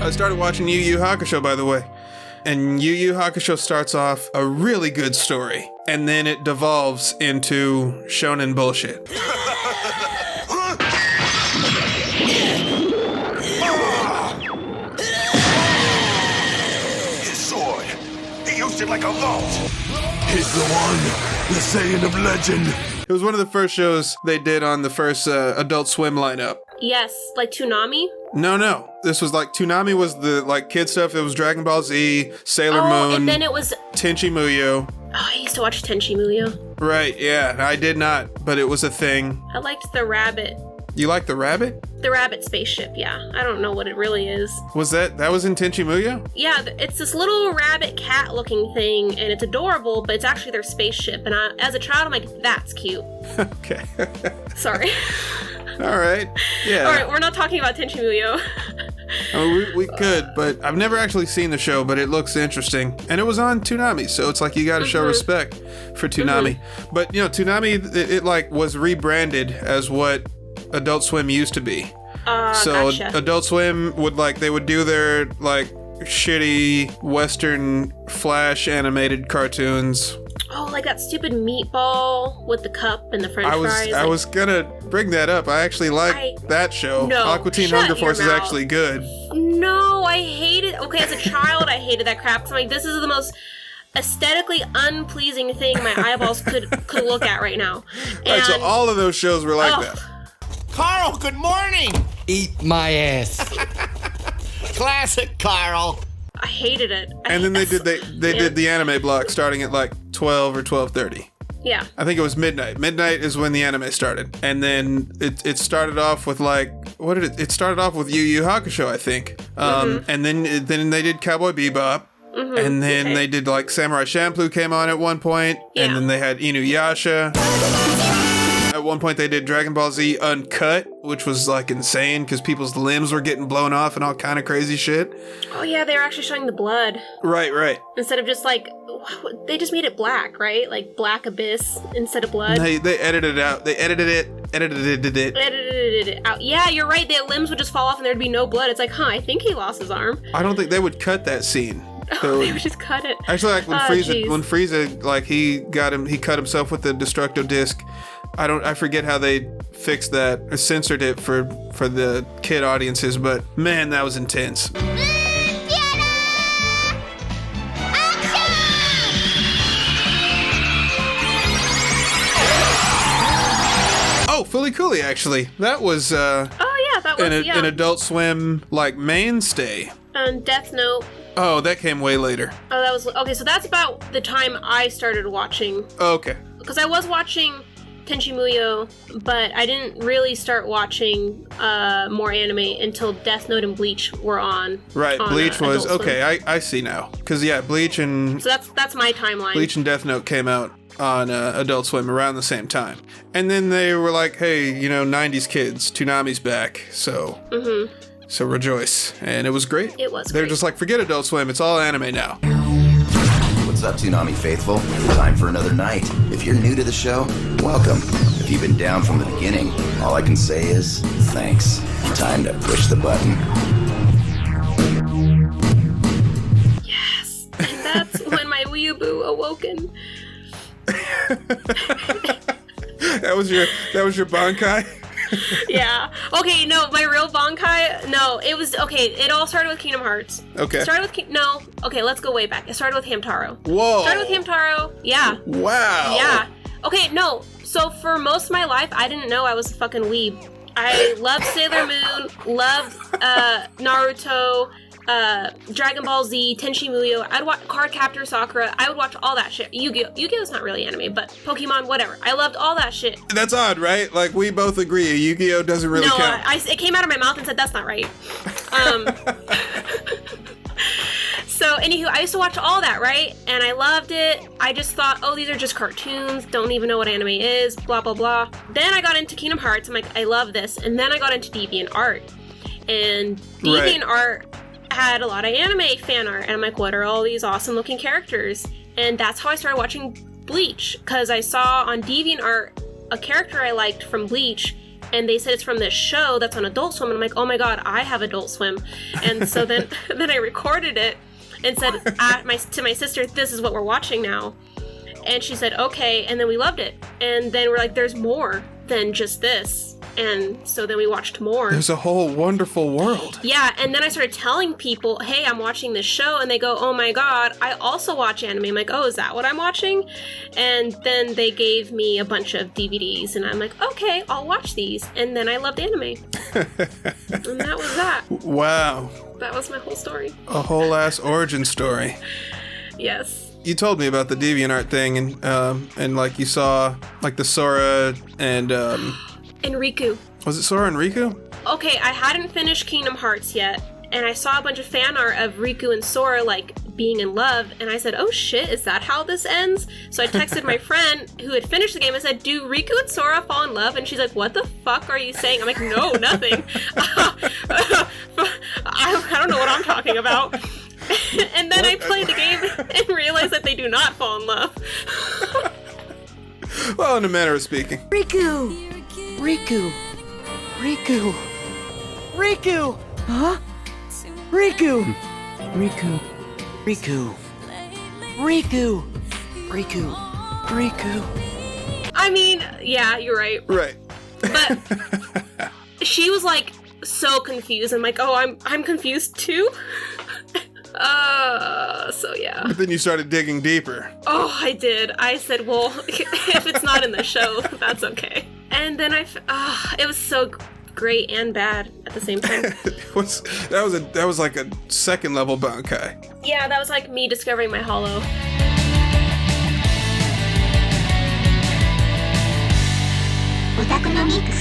I started watching Yu Yu Hakusho, by the way. And Yu Yu Hakusho starts off a really good story, and then it devolves into shonen bullshit. His sword. He used it like a vault. He's the one, the Saiyan of legend. It was one of the first shows they did on the first Adult Swim lineup. Yes, like Toonami? No. This was like, Toonami was the like kid stuff. It was Dragon Ball Z, Sailor Moon. And then it was... Tenchi Muyo. Oh, I used to watch Tenchi Muyo. Right, yeah. I did not, but it was a thing. I liked the rabbit. You like the rabbit? The rabbit spaceship, yeah. I don't know what it really is. Was that was in Tenchi Muyo? Yeah, it's this little rabbit cat looking thing, and it's adorable, but it's actually their spaceship. And as a child, I'm like, that's cute. Okay. Sorry. All right. Yeah. All right, we're not talking about Tenchi Muyo. I mean, we could, but I've never actually seen the show, but it looks interesting. And it was on Toonami, so it's like you gotta show respect for Toonami. But, you know, Toonami, it like was rebranded as what Adult Swim used to be. So gotcha. Adult Swim would they would do their like shitty Western Flash animated cartoons. Oh, like that stupid meatball with the cup and the french fries. I was gonna bring that up. I actually like that show. No, Aqua Teen shut Hunger Force your is mouth. actually good. No, I hate it. Okay, as a child, I hated that crap. Because I'm like, this is the most aesthetically unpleasing thing my eyeballs could look at right now. Right, so all of those shows were like that. Carl, good morning. Eat my ass. Classic Carl. I hated it. And then they did the anime block starting at like 12 or 12:30. Yeah. I think it was midnight. Midnight is when the anime started. And then it started off with like, what did it started off with Yu Yu Hakusho, I think. And then they did Cowboy Bebop. And then they did like Samurai Champloo came on at one point. Yeah. And then they had Inuyasha. At one point they did Dragon Ball Z Uncut, which was like insane because people's limbs were getting blown off and all kind of crazy shit. Oh yeah, they were actually showing the blood. Right. Instead of just like, they just made it black, right? Like black abyss instead of blood. They edited it out. They edited it out. Yeah, you're right. The limbs would just fall off and there'd be no blood. It's like, I think he lost his arm. I don't think they would cut that scene. They would just cut it. Actually, like when Frieza, like he cut himself with the Destructo disc. I forget how they fixed that, or censored it for the kid audiences, but man, that was intense. Oh, Fully Cooley, actually. That was that was an Adult Swim like mainstay. Death Note. Oh, that came way later. Oh, that was okay. So that's about the time I started watching. Okay. Because I was watching Tenchi Muyo, but I didn't really start watching more anime until Death Note and Bleach were on. Right, Bleach was okay. I see now. Because Bleach and so that's my timeline. Bleach and Death Note came out on Adult Swim around the same time, and then they were like, "Hey, 90s kids, Toonami's back, so so rejoice!" And it was great. It was. They're just like, forget Adult Swim, it's all anime now. What's up, Toonami faithful? Time for another night. If you're new to the show, welcome. If you've been down from the beginning, all I can say is thanks. Time to push the button. Yes, and that's when my weeaboo awoken. That was your Bankai? Yeah. Okay, no, my real Bankai, no, it was, okay, it all started with Kingdom Hearts. Okay. It started with, okay, let's go way back. It started with Hamtaro. Whoa. Started with Hamtaro, yeah. Wow. Yeah. Okay, no, so for most of my life, I didn't know I was a fucking weeb. I loved Sailor Moon, loved Naruto, Dragon Ball Z, Tenchi Muyo. I'd watch Cardcaptor Sakura. I would watch all that shit. Yu-Gi-Oh! Yu-Gi-Oh's not really anime, but Pokemon, whatever. I loved all that shit. That's odd, right? Like, we both agree. Yu-Gi-Oh! Doesn't really count. No, it came out of my mouth and said, that's not right. So, anywho, I used to watch all that, right? And I loved it. I just thought, oh, these are just cartoons. Don't even know what anime is, blah, blah, blah. Then I got into Kingdom Hearts. I'm like, I love this. And then I got into DeviantArt. And DeviantArt had a lot of anime fan art. And I'm like, what are all these awesome looking characters? And that's how I started watching Bleach. Because I saw on DeviantArt a character I liked from Bleach. and they said it's from this show that's on Adult Swim, and I'm like, oh my god, I have Adult Swim. And so then I recorded it and said to my sister, this is what we're watching now. And she said, okay, and then we loved it. And then we're like, there's more than just this. And so then we watched more. There's a whole wonderful world. Yeah, and then I started telling people, hey, I'm watching this show, and they go, oh my god, I also watch anime. I'm like, oh, is that what I'm watching? And then they gave me a bunch of DVDs, and I'm like, okay, I'll watch these. And then I loved anime. And that was that. Wow. That was my whole story. A whole ass origin story. Yes. You told me about the DeviantArt thing, and like you saw like the Sora and And Riku. Was it Sora and Riku? Okay, I hadn't finished Kingdom Hearts yet, and I saw a bunch of fan art of Riku and Sora, like, being in love, and I said, oh shit, is that how this ends? So I texted my friend who had finished the game and said, do Riku and Sora fall in love? And she's like, what the fuck are you saying? I'm like, no, nothing. I don't know what I'm talking about. And then I played the game and realized that they do not fall in love. Well, in a manner of speaking. Riku! Riku! Riku! Riku! Huh? Riku! Riku! Riku! Riku! Riku! Riku! I mean, yeah, you're right. Right. But she was like so confused. I'm like, oh, I'm confused too. So yeah. But then you started digging deeper. Oh, I did. I said, well, if it's not in the show, that's okay. And then it was so great and bad at the same time. that was like a second level Bankai. Yeah, that was like me discovering my hollow. Otaku no Mix.